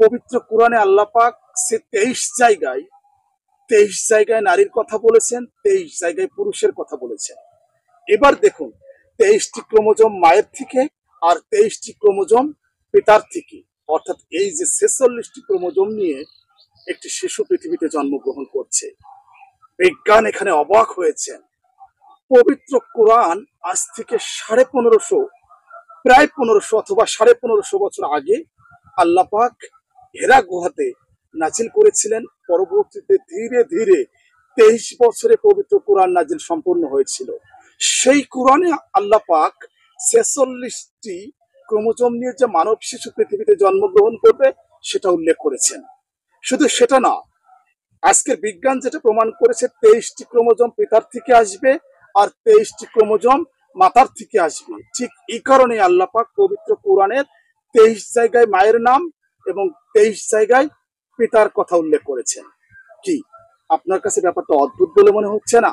পবিত্র কোরআনে আল্লাহ পাক সে 23 জায়গায় নারীর কথা বলেছেন, 23 জায়গায় পুরুষের কথা বলেছেন। এবার দেখুন, 23টি ক্রোমোজোম মায়ের থেকে আর 23টি ক্রোমোজোম পিতার থেকে, অর্থাৎ এই যে 46টি ক্রোমোজোম নিয়ে একটি শিশু পৃথিবীতে জন্মগ্রহণ করছে। বিজ্ঞান এখানে অবাক হয়েছেন। পবিত্র কোরআন আজ থেকে 1550, প্রায় 1500 অথবা 1550 বছর আগে আল্লাহ পাক হেরা গুহাতে নাজিল করেছিলেন। পরবর্তীতে ধীরে ধীরে 23 বছরে পবিত্র কোরআন নাজিল সম্পূর্ণ হয়েছিল। সেই কোরআনে আল্লাহ পাক 46টি ক্রোমোজোম নিয়ে যে মানব শিশু পৃথিবীতে জন্মগ্রহণ করবে সেটা উল্লেখ করেছেন। শুধু সেটা না, আজকের বিজ্ঞান যেটা প্রমাণ করেছে 23টি ক্রোমোজোম পিতার থেকে আসবে আর 23টি ক্রোমোজোম মাতার থেকে আসবে। ঠিক এই কারণে আল্লাহ পাক পবিত্র কোরআনের 23 জায়গায় মায়ের নাম এবং 23 জায়গায় পিতার কথা উল্লেখ করেছেন। কি আপনার কাছে ব্যাপারটা অদ্ভুত বলে মনে হচ্ছে না?